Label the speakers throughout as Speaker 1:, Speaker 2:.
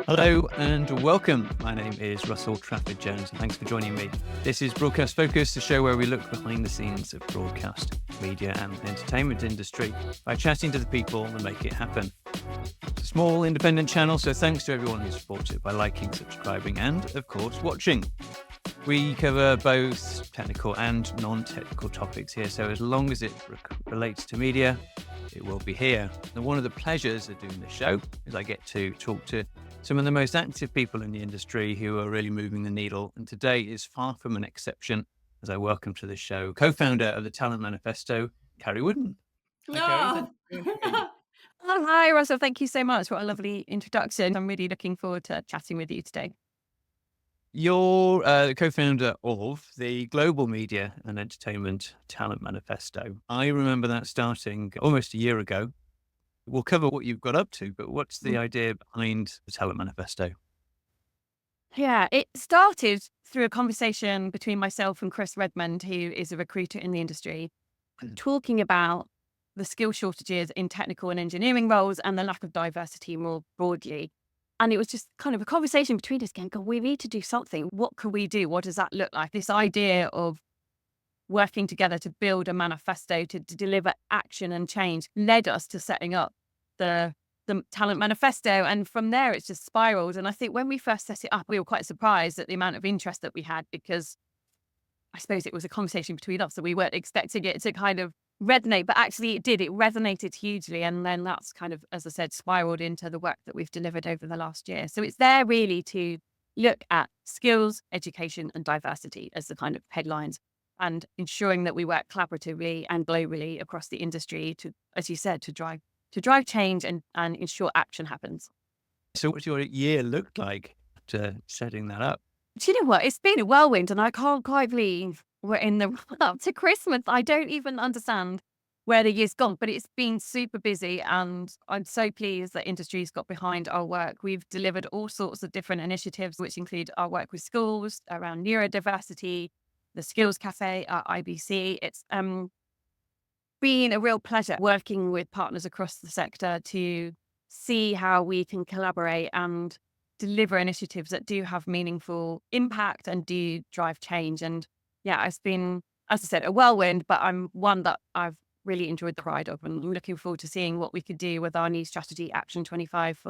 Speaker 1: Hello and welcome. My name is Russell Trafford-Jones and thanks for joining me. This is Broadcast Focus, the show where we look behind the scenes of broadcast, media and entertainment industry by chatting to the people that make it happen. It's a small independent channel, so thanks to everyone who supports it by liking, subscribing and, of course, watching. We cover both technical and non-technical topics here, so as long as it relates to media, it will be here. And one of the pleasures of doing this show is I get to talk to some of the most active people in the industry who are really moving the needle. And today is far from an exception as I welcome to the show co-founder of the Talent Manifesto, Carrie Wootten. Hi, Carrie.
Speaker 2: Oh, hi, Russell. Thank you so much. What a lovely introduction. I'm really looking forward to chatting with you today.
Speaker 1: You're the co-founder of the Global Media and Entertainment Talent Manifesto. I remember that starting almost a year ago. We'll cover what you've got up to, but what's the idea behind the Talent Manifesto?
Speaker 2: Yeah, it started through a conversation between myself and Chris Redmond, who is a recruiter in the industry, talking about the skill shortages in technical and engineering roles and the lack of diversity more broadly. And it was just kind of a conversation between us going, God, we need to do something. What can we do? What does that look like? This idea of working together to build a manifesto to deliver action and change led us to setting up the Talent Manifesto. And from there, it's just spiraled. And I think when we first set it up, we were quite surprised at the amount of interest that we had, because I suppose it was a conversation between us, so we weren't expecting it to kind of resonate, but actually it did. It resonated hugely. And then that's kind of, as I said, spiraled into the work that we've delivered over the last year. So it's there really to look at skills, education and diversity as the kind of headlines, and ensuring that we work collaboratively and globally across the industry to, as you said, to drive change and ensure action happens.
Speaker 1: So what's your year looked like after setting that up?
Speaker 2: Do you know what? It's been a whirlwind and I can't quite believe we're in the run-up to Christmas. I don't even understand where the year's gone, but it's been super busy and I'm so pleased that industry's got behind our work. We've delivered all sorts of different initiatives, which include our work with schools around neurodiversity, the Skills Cafe at IBC. It's been a real pleasure working with partners across the sector to see how we can collaborate and deliver initiatives that do have meaningful impact and do drive change. And yeah, it's been, as I said, a whirlwind, but I'm one that I've really enjoyed the ride of, and I'm looking forward to seeing what we could do with our new strategy, Action 25.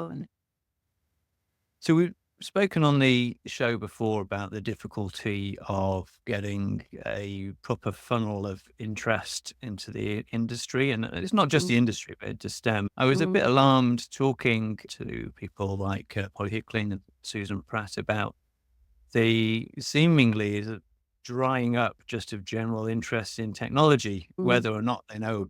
Speaker 1: So we've spoken on the show before about the difficulty of getting a proper funnel of interest into the industry. And it's not just the industry, but just I was a bit alarmed talking to people like Polly Hickling and Susan Pratt about the seemingly drying up just of general interest in technology, whether or not they know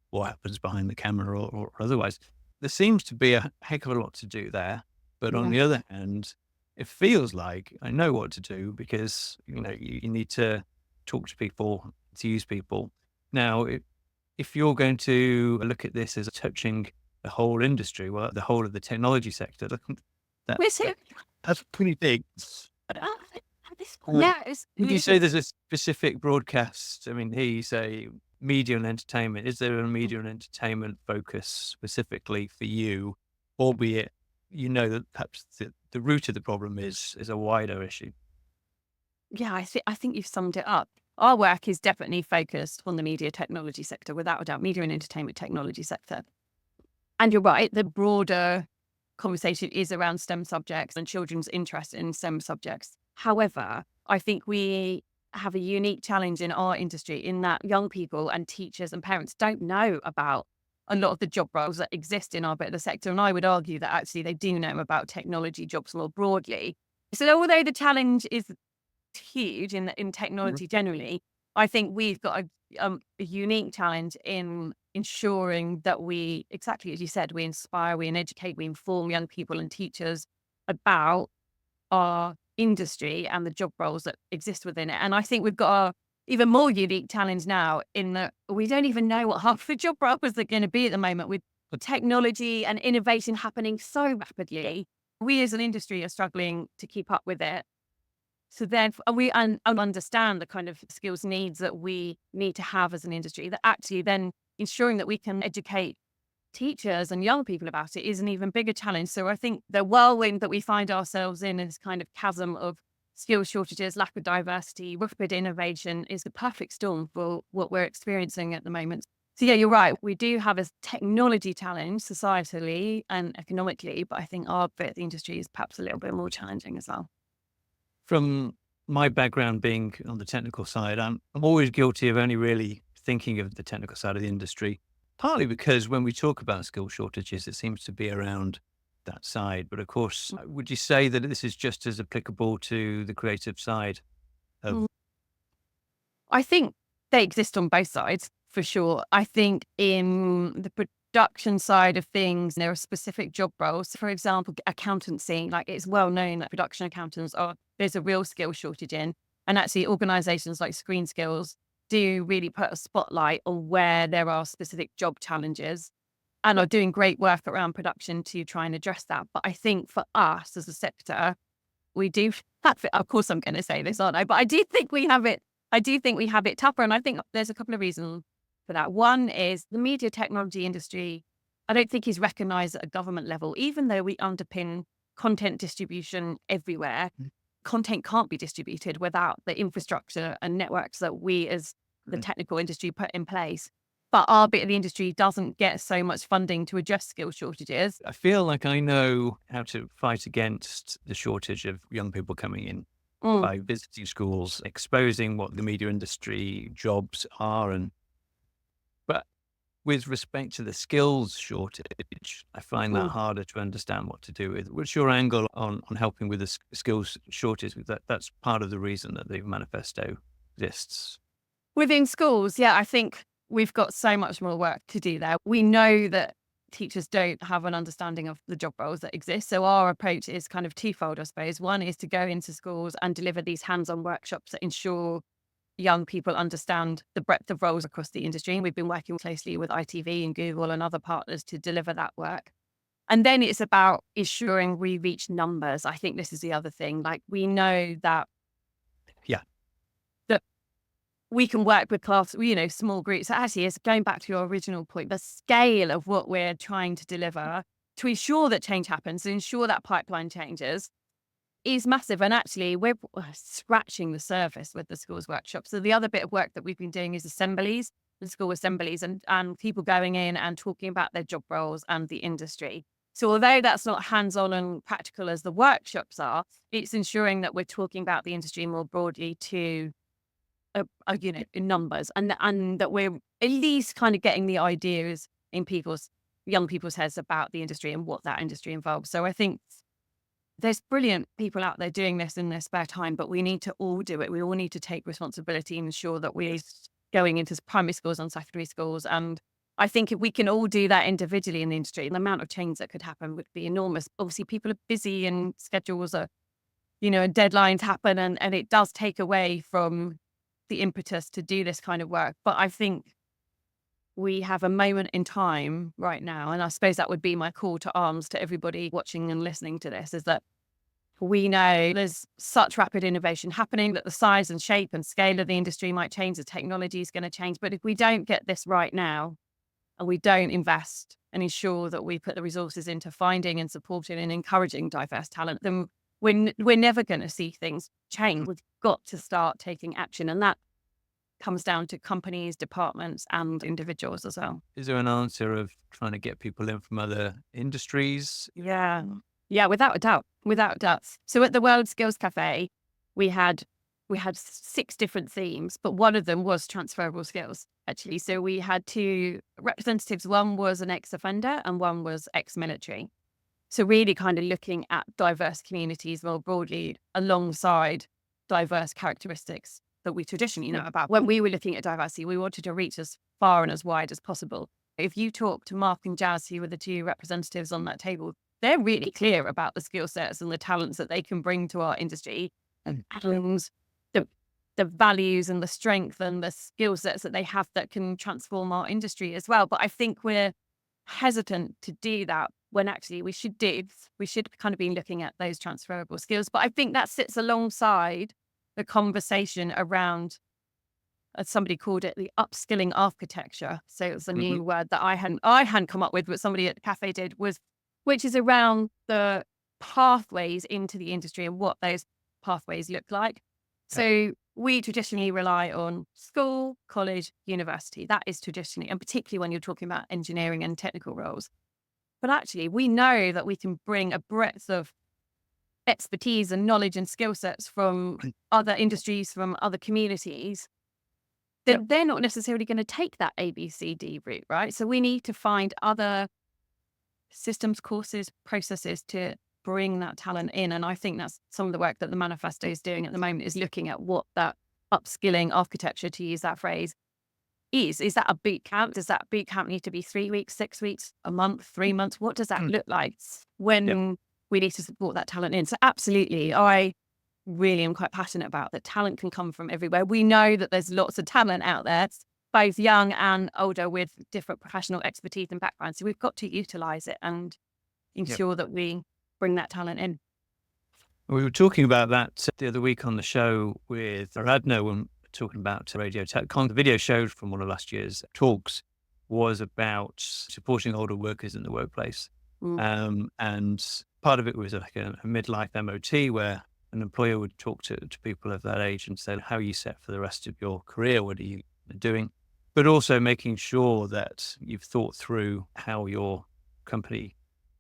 Speaker 1: what happens behind the camera or otherwise. There seems to be a heck of a lot to do there. But on the other hand, it feels like I know what to do, because, you need to talk to people, to use people. Now, if you're going to look at this as touching the whole industry, well, the whole of the technology sector, that's pretty big. Would you say there's a specific broadcast? I mean, here you say media and entertainment. Is there a media and entertainment focus specifically for you, albeit that perhaps the root of the problem is a wider issue?
Speaker 2: Yeah, I think you've summed it up. Our work is definitely focused on the media technology sector, without a doubt, media and entertainment technology sector. And you're right, the broader conversation is around STEM subjects and children's interest in STEM subjects. However, I think we have a unique challenge in our industry in that young people and teachers and parents don't know about a lot of the job roles that exist in our bit of the sector. And I would argue that actually they do know about technology jobs more broadly. So although the challenge is huge in technology generally, I think we've got a unique challenge in ensuring that we, exactly as you said, we inspire, we educate, we inform young people and teachers about our industry and the job roles that exist within it. And I think we've got a even more unique challenge now in that we don't even know what half the job roles are going to be at the moment, with technology and innovation happening so rapidly. We as an industry are struggling to keep up with it. So then we understand the kind of skills needs that we need to have as an industry that actually then ensuring that we can educate teachers and young people about it is an even bigger challenge. So I think the whirlwind that we find ourselves in, is kind of chasm of skill shortages, lack of diversity, rapid innovation, is the perfect storm for what we're experiencing at the moment. So yeah, you're right. We do have a technology challenge societally and economically, but I think our bit of the industry is perhaps a little bit more challenging as well.
Speaker 1: From my background being on the technical side, I'm always guilty of only really thinking of the technical side of the industry, partly because when we talk about skill shortages, it seems to be around that side. But of course, would you say that this is just as applicable to the creative side of?
Speaker 2: Mm. I think they exist on both sides for sure. I think in the production side of things, there are specific job roles. For example, accountancy, like it's well known that production accountants there's a real skill shortage in. And actually, organizations like Screen Skills do really put a spotlight on where there are specific job challenges and are doing great work around production to try and address that. But I think for us as a sector, we do have it. Of course, I'm going to say this, aren't I? But I do think we have it. I do think we have it tougher. And I think there's a couple of reasons for that. One is the media technology industry, I don't think is recognized at a government level, even though we underpin content distribution everywhere. Content can't be distributed without the infrastructure and networks that we as the technical industry put in place. But our bit of the industry doesn't get so much funding to address skill shortages.
Speaker 1: I feel like I know how to fight against the shortage of young people coming in by visiting schools, exposing what the media industry jobs are. But with respect to the skills shortage, I find that harder to understand what to do with. What's your angle on helping with the skills shortage? That's part of the reason that the manifesto exists.
Speaker 2: Within schools, yeah, I think we've got so much more work to do there. We know that teachers don't have an understanding of the job roles that exist. So our approach is kind of twofold, I suppose. One is to go into schools and deliver these hands-on workshops that ensure young people understand the breadth of roles across the industry. And we've been working closely with ITV and Google and other partners to deliver that work. And then it's about ensuring we reach numbers. I think this is the other thing. Like we know that
Speaker 1: Yeah.
Speaker 2: we can work with small groups. So actually, it's going back to your original point, the scale of what we're trying to deliver to ensure that change happens, to ensure that pipeline changes is massive. And actually, we're scratching the surface with the schools workshop. So the other bit of work that we've been doing is assemblies, the school assemblies, and people going in and talking about their job roles and the industry. So although that's not hands-on and practical as the workshops are, it's ensuring that we're talking about the industry more broadly to in numbers, and that we're at least kind of getting the ideas in young people's heads about the industry and what that industry involves. So I think there's brilliant people out there doing this in their spare time, but we need to all do it. We all need to take responsibility and ensure that we're going into primary schools and secondary schools. And I think if we can all do that individually in the industry, the amount of change that could happen would be enormous. Obviously, people are busy and schedules are, and deadlines happen, and it does take away from the impetus to do this kind of work. But I think we have a moment in time right now, and I suppose that would be my call to arms to everybody watching and listening to this, is that we know there's such rapid innovation happening that the size and shape and scale of the industry might change, the technology is going to change. But if we don't get this right now and we don't invest and ensure that we put the resources into finding and supporting and encouraging diverse talent, then we're never going to see things change. We've got to start taking action. And that comes down to companies, departments, and individuals as well.
Speaker 1: Is there an answer of trying to get people in from other industries?
Speaker 2: Yeah. Yeah, without a doubt. Without a doubt. So at the World Skills Cafe, we had 6 different themes, but one of them was transferable skills, actually. So we had 2 representatives. One was an ex-offender and one was ex-military. So really kind of looking at diverse communities more broadly alongside diverse characteristics that we traditionally know about. When we were looking at diversity, we wanted to reach as far and as wide as possible. If you talk to Mark and Jazz, who were the 2 representatives on that table, they're really clear about the skill sets and the talents that they can bring to our industry and the values and the strength and the skill sets that they have that can transform our industry as well. But I think we're hesitant to do that when actually we should kind of be looking at those transferable skills. But I think that sits alongside the conversation around as somebody called it, the upskilling architecture. So it was a
Speaker 1: Hmm.
Speaker 2: new word that I hadn't come up with, but somebody at the cafe did, which is around the pathways into the industry and what those pathways look like.
Speaker 1: Yep.
Speaker 2: So we traditionally rely on school, college, university. That is traditionally, and particularly when you're talking about engineering and technical roles. But actually, we know that we can bring a breadth of expertise and knowledge and skill sets from other industries, from other communities,
Speaker 1: Yep.
Speaker 2: then they're not necessarily going to take that ABCD route, right? So we need to find other systems, courses, processes to bring that talent in. And I think that's some of the work that the manifesto is doing at the moment, is looking at what that upskilling architecture, to use that phrase, is. Is that a boot camp? Does that boot camp need to be 3 weeks, 6 weeks, a month, 3 months? What does that
Speaker 1: Mm.
Speaker 2: look like
Speaker 1: Yep.
Speaker 2: when we need to support that talent in? So absolutely, I really am quite passionate about that. Talent can come from everywhere. We know that there's lots of talent out there, both young and older, with different professional expertise and backgrounds. So we've got to utilize it and
Speaker 1: Yep.
Speaker 2: ensure that we bring that talent in.
Speaker 1: We were talking about that the other week on the show with Aradno, when talking about radio tech. The video showed from one of last year's talks was about supporting older workers in the workplace.
Speaker 2: Mm.
Speaker 1: And part of it was like a midlife MOT, where an employer would talk to people of that age and say, how are you set for the rest of your career? What are you doing? But also making sure that you've thought through how your company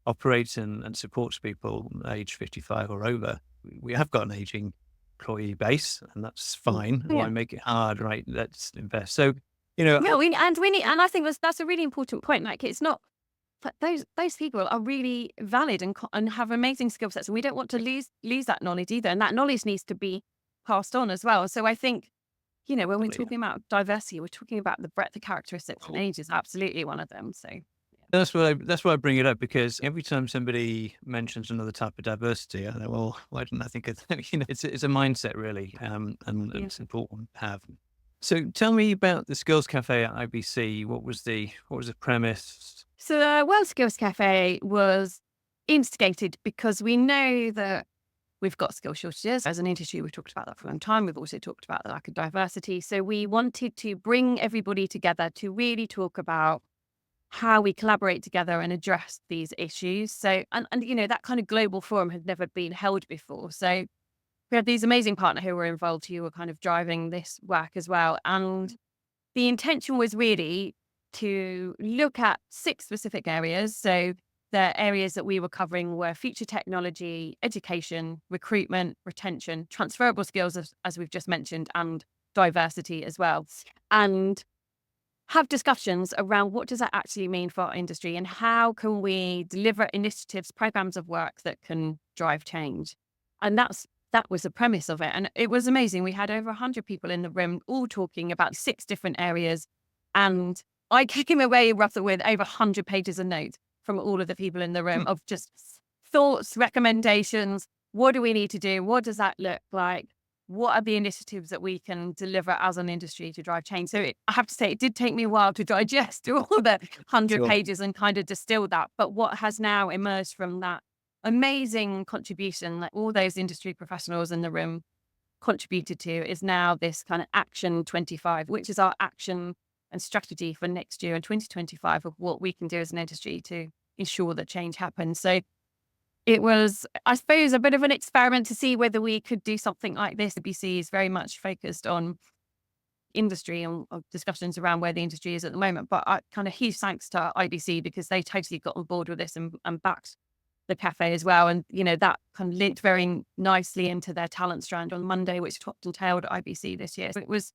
Speaker 1: operates and supports people age 55 or over. We have got an aging employee base, and that's
Speaker 2: Mm.
Speaker 1: fine.
Speaker 2: Yeah.
Speaker 1: Why make it hard, right? Let's invest. So, you know,
Speaker 2: Yeah, we need, and I think that's a really important point. Like, it's not, but those people are really valid and have amazing skill sets, and we don't want to lose that knowledge either. And that knowledge needs to be passed on as well. So I think, when we're
Speaker 1: totally.
Speaker 2: talking about diversity, we're talking about the breadth of characteristics, and age is absolutely one of them. So
Speaker 1: That's why I bring it up, because every time somebody mentions another type of diversity, I think, well, why didn't I think of that? It's a mindset really, and
Speaker 2: yeah.
Speaker 1: it's important to have. So tell me about the Skills Cafe at IBC. What was the premise?
Speaker 2: So the World Skills Cafe was instigated because we know that we've got skill shortages. As an industry, we've talked about that for a long time. We've also talked about the lack of diversity. So we wanted to bring everybody together to really talk about how we collaborate together and address these issues. So, and that kind of global forum had never been held before. So we had these amazing partners who were involved, who were kind of driving this work as well. And the intention was really to look at 6 specific areas. So the areas that we were covering were future technology, education, recruitment, retention, transferable skills, as we've just mentioned, and diversity as well. And have discussions around what does that actually mean for our industry, and how can we deliver initiatives, programs of work that can drive change. And that was the premise of it. And it was amazing. We had over 100 people in the room, all talking about 6 different areas. And I came away, Russell, with over 100 pages of notes from all of the people in the room, of just thoughts, recommendations. What do we need to do? What does that look like? What are the initiatives that we can deliver as an industry to drive change? So I have to say, it did take me a while to digest all the 100
Speaker 1: Sure.
Speaker 2: pages and kind of distill that. But what has now emerged from that amazing contribution, like all those industry professionals in the room contributed to, is now this kind of Action 25, which is our action and strategy for next year in 2025, of what we can do as an industry to ensure that change happens. So it was, I suppose, a bit of an experiment to see whether we could do something like this. IBC is very much focused on industry and discussions around where the industry is at the moment. But kind of huge thanks to IBC, because they totally got on board with this and backed the cafe as well. And, that kind of linked very nicely into their talent strand on Monday, which topped and tailed IBC this year. So it was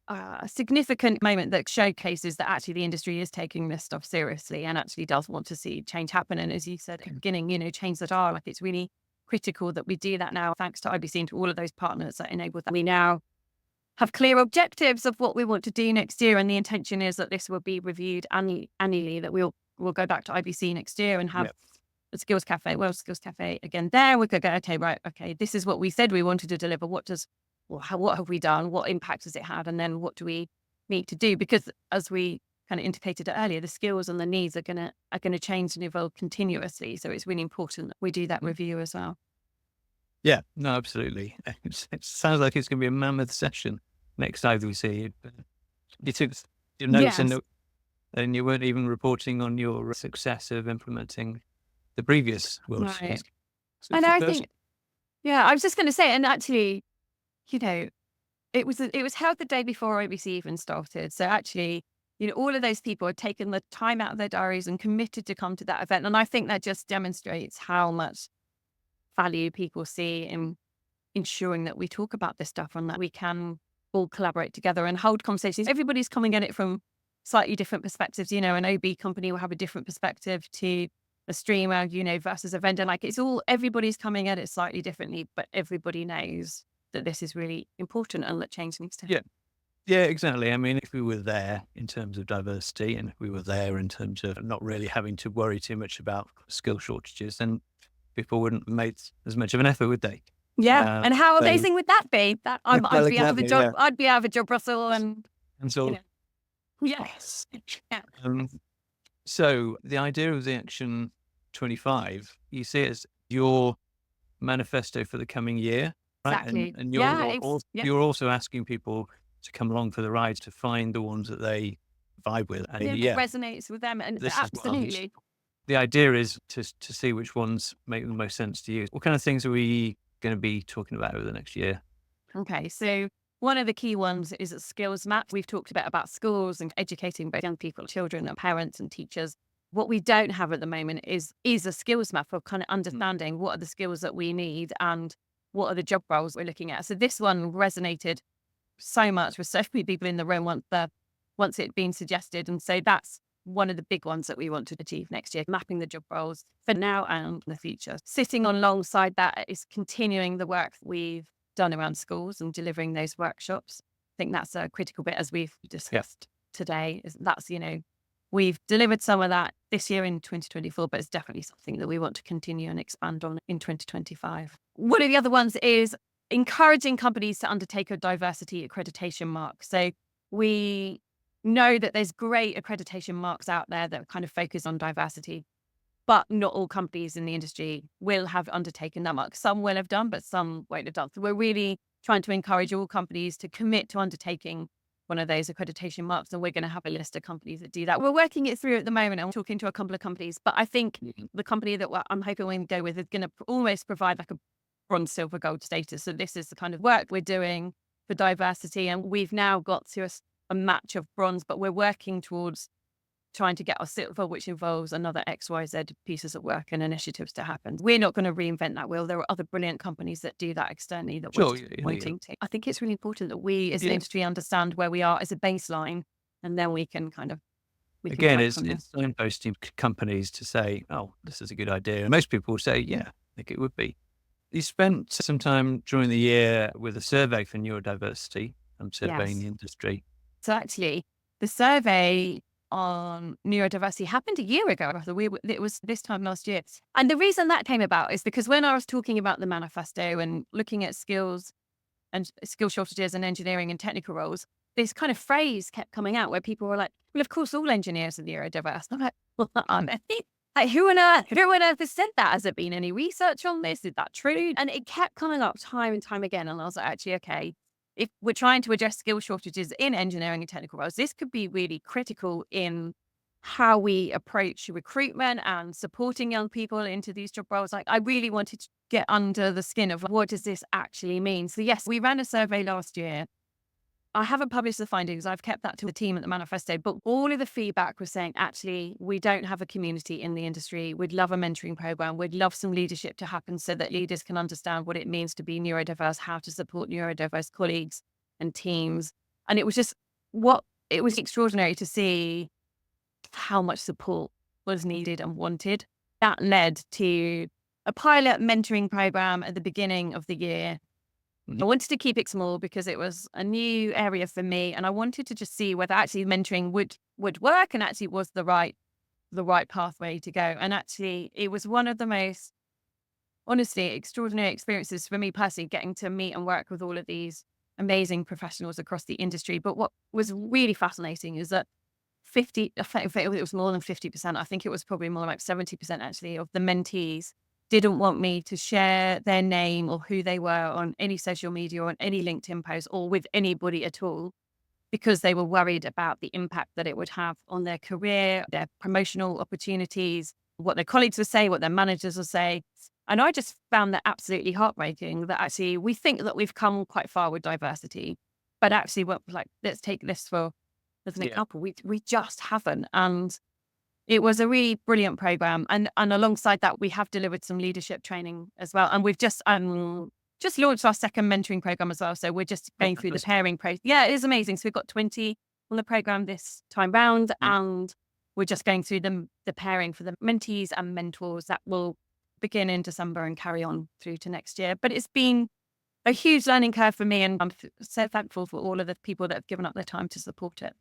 Speaker 2: a significant moment that showcases that actually the industry is taking this stuff seriously and actually does want to see change happen. And as you said at the beginning, change that are, like, it's really critical that we do that now, thanks to IBC and to all of those partners that enabled that. We now have clear objectives of what we want to do next year. And the intention is that this will be reviewed annually, that we'll go back to IBC next year and have
Speaker 1: Yep.
Speaker 2: the Skills Cafe, World Skills Cafe again there. We could go, okay, this is what we said we wanted to deliver. What have we done? What impact has it had? And then what do we need to do? Because as we kind of indicated earlier, the skills and the needs are gonna change and evolve continuously. So it's really important that we do that review as well.
Speaker 1: Yeah, no, absolutely. It sounds like it's going to be a mammoth session next time we see you. But you took your notes
Speaker 2: Yes.
Speaker 1: and you weren't even reporting on your success of implementing the previous World
Speaker 2: Right.
Speaker 1: Series. So
Speaker 2: And
Speaker 1: it's the
Speaker 2: I
Speaker 1: first.
Speaker 2: think, yeah, I was just going to say, and actually, you know, it was held the day before ABC even started. So actually, all of those people had taken the time out of their diaries and committed to come to that event. And I think that just demonstrates how much value people see in ensuring that we talk about this stuff and that we can all collaborate together and hold conversations. Everybody's coming at it from slightly different perspectives. An OB company will have a different perspective to a streamer, versus a vendor. Like everybody's coming at it slightly differently, but everybody knows that this is really important and that change needs to happen.
Speaker 1: Yeah. Yeah, exactly. I mean, if we were there in terms of diversity and if we were there in terms of not really having to worry too much about skill shortages, then people wouldn't have made as much of an effort, would they?
Speaker 2: Yeah.
Speaker 1: Uh,
Speaker 2: And how
Speaker 1: so,
Speaker 2: amazing would that be? That
Speaker 1: well,
Speaker 2: I'd be out of a
Speaker 1: exactly,
Speaker 2: job.
Speaker 1: yeah.
Speaker 2: I'd be out of a job, Russell. And
Speaker 1: And
Speaker 2: you
Speaker 1: so,
Speaker 2: know, yes. Yeah.
Speaker 1: um, so the idea of the Action 25, you see it as your manifesto for the coming year, right? And
Speaker 2: Exactly.
Speaker 1: and
Speaker 2: Yeah. Yeah.
Speaker 1: you're also asking people to come along for the ride to find the ones that they vibe with. And
Speaker 2: Yeah. That
Speaker 1: yeah,
Speaker 2: resonates with them. And
Speaker 1: this is what
Speaker 2: absolutely.
Speaker 1: the idea is to see which ones make the most sense to you. What kind of things are we going to be talking about over the next year?
Speaker 2: Okay, so one of the key ones is a skills map. We've talked a bit about schools and educating both young people, children, and parents and teachers. What we don't have at the moment is a skills map of kind of
Speaker 1: Mm.
Speaker 2: understanding what are the skills that we need and what are the job roles we're looking at. So this one resonated so much with so many people in the room once it had been suggested. And so that's one of the big ones that we want to achieve next year, mapping the job roles for now and the future. Sitting alongside that is continuing the work we've done around schools and delivering those workshops. I think that's a critical bit, as we've
Speaker 1: Yeah.
Speaker 2: discussed today. We've delivered some of that this year in 2024, but it's definitely something that we want to continue and expand on in 2025. One of the other ones is encouraging companies to undertake a diversity accreditation mark. So we know that there's great accreditation marks out there that kind of focus on diversity, but not all companies in the industry will have undertaken that mark. Some will have done, but some won't have done. So we're really trying to encourage all companies to commit to undertaking one of those accreditation marks. And we're going to have a list of companies that do that. We're working it through at the moment. I'm talking to a couple of companies, but I think the company that I'm hoping we can go with is going to almost provide like a bronze, silver, gold status. So this is the kind of work we're doing for diversity. And we've now got to a match of bronze, but we're working towards trying to get our silver, which involves another XYZ pieces of work and initiatives to happen. We're not going to reinvent that wheel. There are other brilliant companies that do that externally that we're
Speaker 1: Sure.
Speaker 2: just
Speaker 1: Yeah,
Speaker 2: pointing to. I think it's really important that we as an
Speaker 1: yeah.
Speaker 2: industry understand where we are as a baseline, and then we can
Speaker 1: Again,
Speaker 2: work
Speaker 1: it's
Speaker 2: from there.
Speaker 1: signposting companies to say, "Oh, this is a good idea." And most people will say, "Yeah, I think it would be." You spent some time during the year with a survey for neurodiversity. I'm surveying
Speaker 2: Yes.
Speaker 1: the industry.
Speaker 2: So actually, the survey on neurodiversity happened a year ago. It was this time last year. And the reason that came about is because when I was talking about the manifesto and looking at skills and skill shortages and engineering and technical roles, this kind of phrase kept coming out where people were like, well, of course, all engineers are neurodiverse. I'm like, well, aren't they? Like, who on earth has said that? Has there been any research on this? Is that true? And it kept coming up time and time again. And I was like, actually, okay, if we're trying to address skill shortages in engineering and technical roles, this could be really critical in how we approach recruitment and supporting young people into these job roles. Like, I really wanted to get under the skin of what does this actually mean? So yes, we ran a survey last year. I haven't published the findings. I've kept that to the team at the manifesto, but all of the feedback was saying, actually, we don't have a community in the industry. We'd love a mentoring program. We'd love some leadership to happen so that leaders can understand what it means to be neurodiverse, how to support neurodiverse colleagues and teams. And it was it was extraordinary to see how much support was needed and wanted. That led to a pilot mentoring program at the beginning of the year. I wanted to keep it small because it was a new area for me, and I wanted to just see whether actually mentoring would work and actually was the right pathway to go. And actually, it was one of the most honestly extraordinary experiences for me personally, getting to meet and work with all of these amazing professionals across the industry. But what was really fascinating is that I think it was more than 50%. I think it was probably more like 70% actually of the mentees didn't want me to share their name or who they were on any social media or on any LinkedIn post or with anybody at all, because they were worried about the impact that it would have on their career, their promotional opportunities, what their colleagues would say, what their managers would say. And I just found that absolutely heartbreaking that actually we think that we've come quite far with diversity, but actually, what, like, let's take this for as an
Speaker 1: Yeah.
Speaker 2: example, we just haven't. And it was a really brilliant program. And alongside that, we have delivered some leadership training as well. And we've just launched our second mentoring program as well. So we're just
Speaker 1: Oh,
Speaker 2: going through the
Speaker 1: fantastic.
Speaker 2: pairing process. Yeah, it is amazing. So we've got 20 on the program this time round,
Speaker 1: Mm.
Speaker 2: and we're just going through the pairing for the mentees and mentors that will begin in December and carry on through to next year. But it's been a huge learning curve for me, and I'm so thankful for all of the people that have given up their time to support it.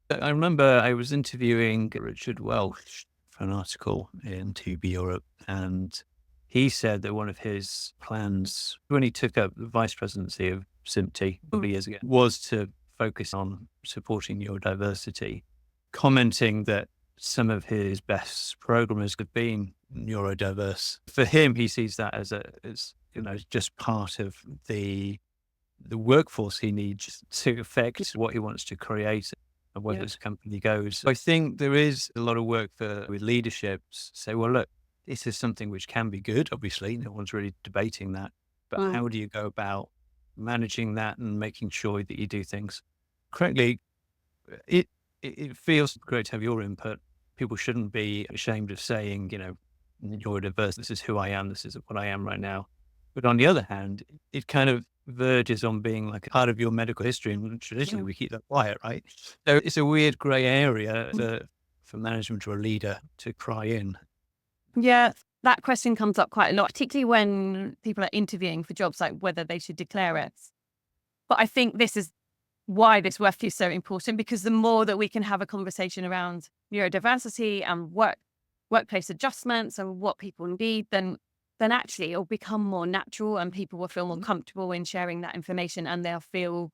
Speaker 1: I remember I was interviewing Richard Welsh for an article in TB Europe, and he said that one of his plans when he took up the vice presidency of SIMT a couple of years ago was to focus on supporting neurodiversity, commenting that some of his best programmers have been neurodiverse. For him, he sees that as just part of the workforce he needs to affect what he wants to create and where
Speaker 2: Yeah.
Speaker 1: his company goes. I think there is a lot of work with leadership to say, well, look, this is something which can be good. Obviously, no one's really debating that. But
Speaker 2: Mm.
Speaker 1: how do you go about managing that and making sure that you do things correctly? It feels great to have your input. People shouldn't be ashamed of saying, you're diverse. This is who I am. This is what I am right now. But on the other hand, it kind of verges on being like a part of your medical history. And traditionally,
Speaker 2: Yeah.
Speaker 1: we keep that quiet, right? So it's a weird gray area for management or a leader to cry in.
Speaker 2: Yeah, that question comes up quite a lot, particularly when people are interviewing for jobs, like whether they should declare it. But I think this is why this work is so important, because the more that we can have a conversation around neurodiversity and workplace adjustments and what people need, then actually it'll become more natural and people will feel more comfortable in sharing that information, and they'll feel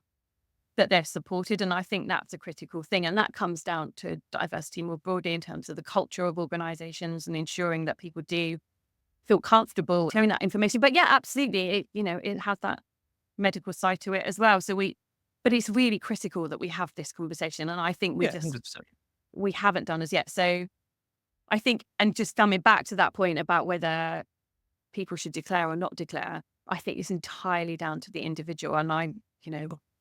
Speaker 2: that they're supported. And I think that's a critical thing. And that comes down to diversity more broadly in terms of the culture of organizations and ensuring that people do feel comfortable sharing that information. But yeah, absolutely. It has that medical side to it as well. But it's really critical that we have this conversation. And I think
Speaker 1: Yeah, 100%.
Speaker 2: we haven't done as yet. So I think, and just coming back to that point about whether people should declare or not declare, I think it's entirely down to the individual. And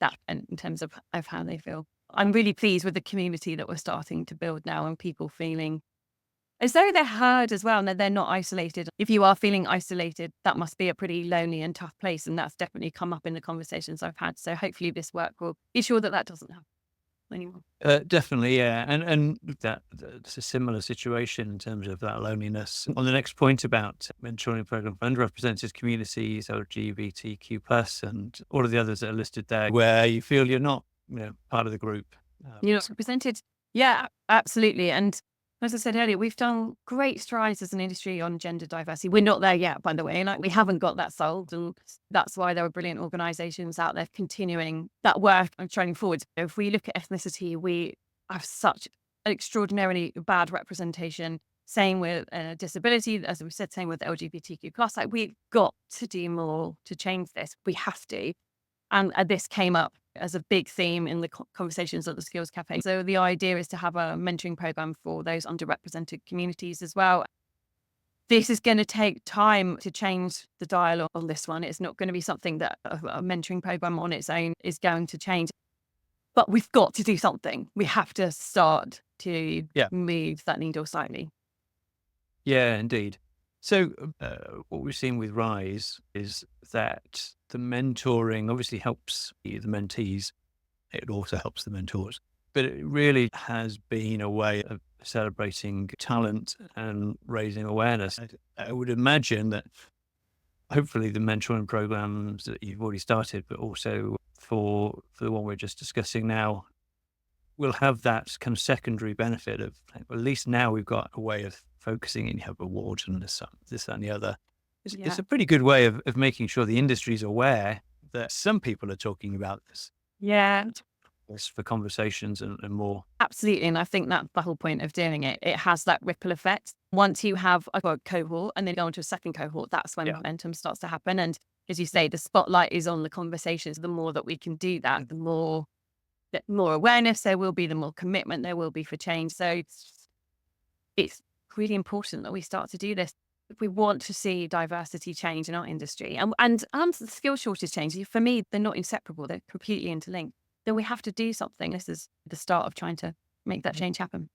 Speaker 2: that and in terms of how they feel. I'm really pleased with the community that we're starting to build now, and people feeling as though they're heard as well, and that they're not isolated. If you are feeling isolated, that must be a pretty lonely and tough place. And that's definitely come up in the conversations I've had. So hopefully this work will be sure that doesn't happen anymore.
Speaker 1: Definitely, yeah, and that's a similar situation in terms of that loneliness. On the next point about mentoring program for underrepresented communities, LGBTQ plus, and all of the others that are listed there, where you feel you're not, part of the group.
Speaker 2: Represented. Yeah, absolutely. And as I said earlier, we've done great strides as an industry on gender diversity. We're not there yet, by the way. Like, we haven't got that solved. And that's why there are brilliant organizations out there continuing that work and training forward. If we look at ethnicity, we have such an extraordinarily bad representation. Same with disability, as we said, same with LGBTQ plus. Like, we've got to do more to change this. We have to. And this came up as a big theme in the conversations at the Skills Cafe. So the idea is to have a mentoring program for those underrepresented communities as well. This is going to take time to change the dialogue on this one. It's not going to be something that a mentoring program on its own is going to change. But we've got to do something. We have to start to move that needle slightly.
Speaker 1: Yeah, indeed. So what we've seen with Rise is that the mentoring obviously helps the mentees. It also helps the mentors. But it really has been a way of celebrating talent and raising awareness. I would imagine that hopefully the mentoring programs that you've already started, but also for the one we're just discussing now, will have that kind of secondary benefit of, at least now we've got a way of focusing and you have awards and this, that, and the other. It's a pretty good way of making sure the industry is aware that some people are talking about this.
Speaker 2: Yeah.
Speaker 1: for conversations and more.
Speaker 2: Absolutely. And I think that's the whole point of doing it. It has that ripple effect. Once you have a cohort and then go into a second cohort, that's when
Speaker 1: Yeah.
Speaker 2: momentum starts to happen. And as you say, the spotlight is on the conversations. The more that we can do that, the more awareness there will be, the more commitment there will be for change. So it's really important that we start to do this. If we want to see diversity change in our industry and the skill shortage change, for me, they're not inseparable. They're completely interlinked. Then we have to do something. This is the start of trying to make that change happen.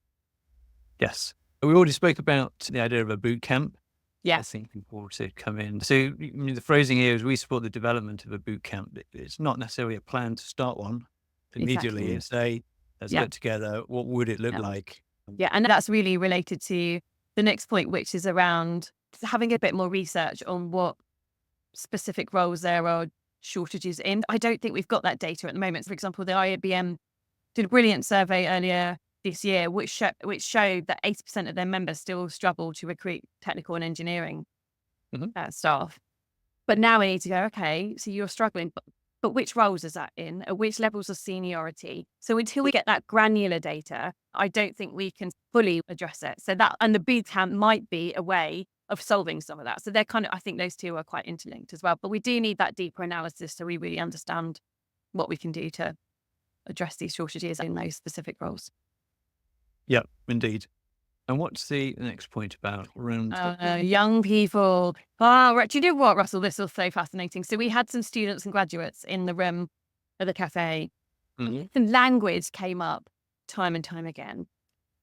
Speaker 1: Yes. We already spoke about the idea of a boot camp. I
Speaker 2: Yes.
Speaker 1: think people to come in. So I mean, the phrasing here is we support the development of a boot camp. It's not necessarily a plan to start one immediately.
Speaker 2: Exactly.
Speaker 1: Let's
Speaker 2: Yeah.
Speaker 1: get together. What would it look
Speaker 2: Yeah.
Speaker 1: like?
Speaker 2: Yeah. And that's really related to the next point, which is around having a bit more research on what specific roles there are shortages in. I don't think we've got that data at the moment. For example, the IABM did a brilliant survey earlier this year, which showed that 80% of their members still struggle to recruit technical and engineering staff. But now we need to go, okay, so you're struggling, but which roles is that in? At which levels of seniority? So until we get that granular data, I don't think we can fully address it. So that, and the boot camp might be a way of solving some of that. So they're kind of, I think those two are quite interlinked as well. But we do need that deeper analysis so we really understand what we can do to address these shortages in those specific roles.
Speaker 1: Yeah, indeed. And what's the next point about around
Speaker 2: young people? Do you know what, Russell? This was so fascinating. So we had some students and graduates in the room at the cafe. The language came up time and time again.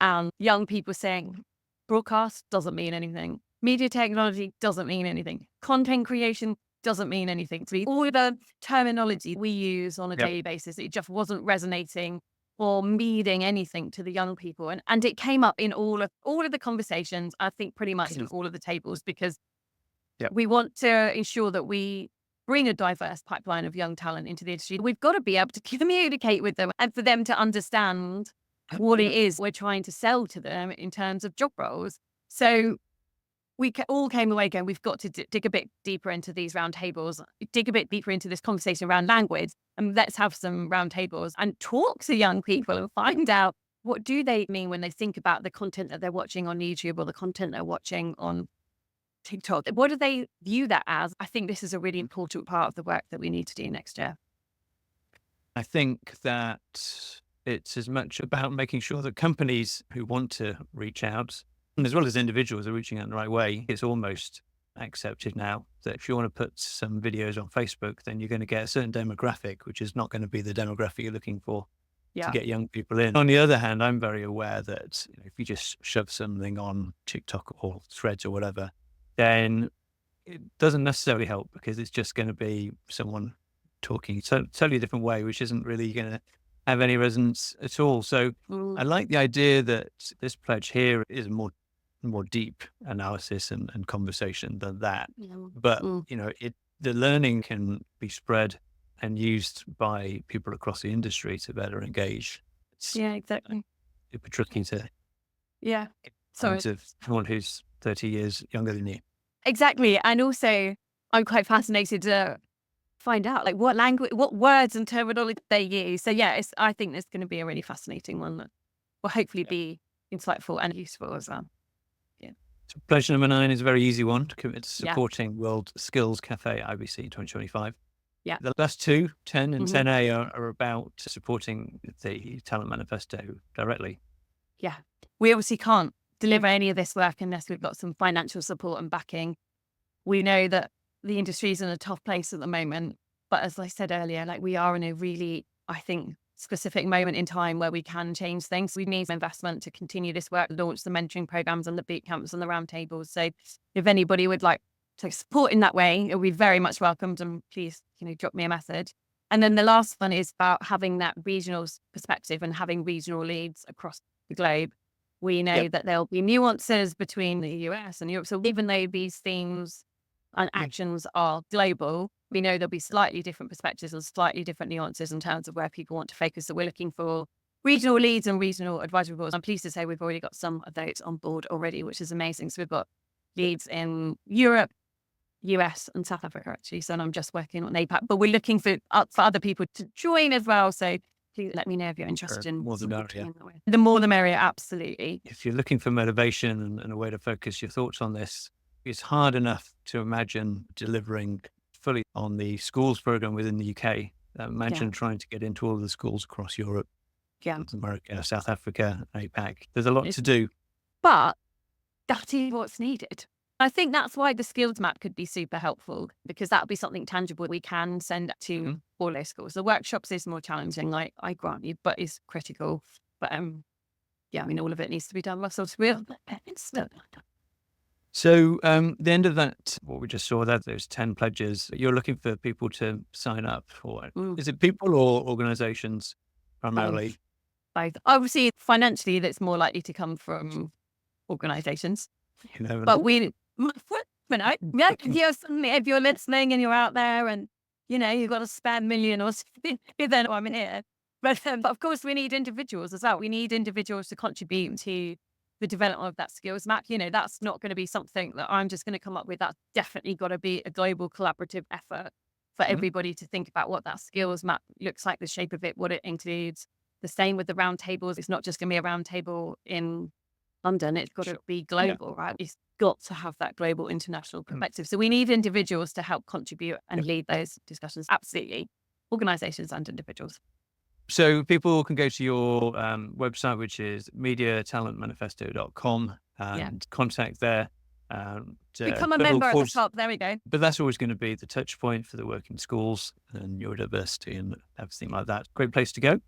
Speaker 2: And young people saying, broadcast doesn't mean anything. Media technology doesn't mean anything. Content creation doesn't mean anything to me. All the terminology we use on a daily basis, it just wasn't resonating or meaning anything to the young people. And it came up in all of the conversations, I think pretty much in all of the tables, because we want to ensure that we bring a diverse pipeline of young talent into the industry. We've got to be able to communicate with them and for them to understand what it is we're trying to sell to them in terms of job roles. So we all came away going, we've got to dig a bit deeper into these roundtables, dig a bit deeper into this conversation around language, and let's have some roundtables and talk to young people and find out what do they mean when they think about the content that they're watching on YouTube or the content they're watching on TikTok. What do they view that as? I think this is a really important part of the work that we need to do next year.
Speaker 1: I think that it's as much about making sure that companies who want to reach out, and as well as individuals are reaching out in the right way, it's almost accepted now that if you want to put some videos on Facebook, then you're going to get a certain demographic, which is not going to be the demographic you're looking for to get young people in. On the other hand, I'm very aware that if you just shove something on TikTok or Threads or whatever, then it doesn't necessarily help because it's just going to be someone talking totally different way, which isn't really going to have any resonance at all. So I like the idea that this pledge here is more deep analysis and conversation than that. But the learning can be spread and used by people across the industry to better engage.
Speaker 2: Exactly.
Speaker 1: It'd be tricky to
Speaker 2: So
Speaker 1: someone who's 30 years younger than you.
Speaker 2: Exactly. And also I'm quite fascinated to find out like what language, what words and terminology they use. So I think this is going to be a really fascinating one that will hopefully be insightful and useful as well.
Speaker 1: So pledge number 9 is a very easy one to commit to supporting World Skills Cafe IBC 2025. The last two, 10 and 10A, are about supporting the Talent Manifesto directly.
Speaker 2: We obviously can't deliver any of this work unless we've got some financial support and backing. We know that the industry is in a tough place at the moment, but as I said earlier, like we are in a really, I think, specific moment in time where we can change things. We need investment to continue this work, launch the mentoring programs and the boot camps and the roundtables. So if anybody would like to support in that way, it will be very much welcomed, and please, drop me a message. And then the last one is about having that regional perspective and having regional leads across the globe. We know that there'll be nuances between the US and Europe. So even though these themes and actions are global, we know there'll be slightly different perspectives and slightly different nuances in terms of where people want to focus. So we're looking for regional leads and regional advisory boards. I'm pleased to say we've already got some of those on board already, which is amazing. So we've got leads in Europe, US and South Africa, actually. So I'm just working on APAC, but we're looking for other people to join as well. So please let me know if you're interested in
Speaker 1: more the
Speaker 2: supporting
Speaker 1: merrier.
Speaker 2: in that way. The more the merrier, absolutely.
Speaker 1: If you're looking for motivation and a way to focus your thoughts on this, it's hard enough to imagine delivering fully on the schools program within the UK. Imagine trying to get into all the schools across Europe,
Speaker 2: Yeah.
Speaker 1: North America, South Africa, APAC. There's a lot
Speaker 2: It's-
Speaker 1: to do.
Speaker 2: But that is what's needed. I think that's why the skills map could be super helpful, because that would be something tangible we can send to all those schools. The workshops is more challenging, like I grant you, but it's critical. But yeah, I mean, all of it needs to be done. Russell, to be
Speaker 1: So the end of that, what we just saw there, those 10 pledges, you're looking for people to sign up for. Is it people or organizations primarily?
Speaker 2: both. Obviously, financially, that's more likely to come from organizations.
Speaker 1: You know,
Speaker 2: But we, if you're listening and you're out there and, you've got a spare million or something, then I'm in here. But of course, we need individuals as well. We need individuals to contribute to the development of that skills map. That's not going to be something that I'm just going to come up with. That's definitely got to be a global collaborative effort for everybody to think about what that skills map looks like, the shape of it, what it includes. The same with the round tables. It's not just going to be a round table in London. It's got to be global, right? It's got to have that global international perspective. So we need individuals to help contribute and lead those discussions. Absolutely. Organizations and individuals.
Speaker 1: So people can go to your website, which is mediatalentmanifesto.com, and contact there.
Speaker 2: Become a member at the top. There we go.
Speaker 1: But that's always going to be the touch point for the working schools and your diversity and everything like that. Great place to go.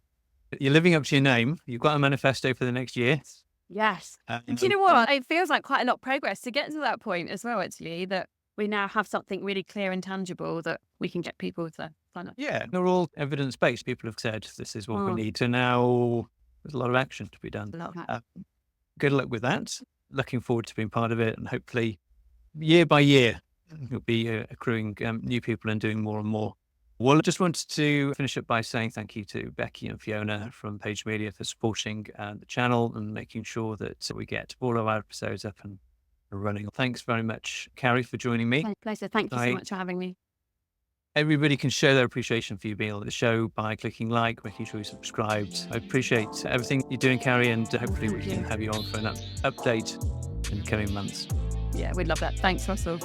Speaker 1: You're living up to your name. You've got a manifesto for the next year.
Speaker 2: Yes. Do you know what? It feels like quite a lot of progress to get to that point as well, actually, that we now have something really clear and tangible that we can get people to sign up.
Speaker 1: Yeah, they're all evidence-based. People have said this is what we need. So now there's a lot of action to be done. Good luck with that. Looking forward to being part of it. And hopefully, year by year, you'll be accruing new people and doing more and more. Well, I just wanted to finish up by saying thank you to Becky and Fiona from Page Media for supporting the channel and making sure that we get all of our episodes up and running. Thanks very much, Carrie, for joining me.
Speaker 2: My pleasure. Thank you so much for having me.
Speaker 1: Everybody can show their appreciation for you being on the show by clicking like, making sure you're subscribed. I appreciate everything you're doing, Carrie, and hopefully we can have you on for an update in the coming months.
Speaker 2: Yeah, we'd love that. Thanks, Russell.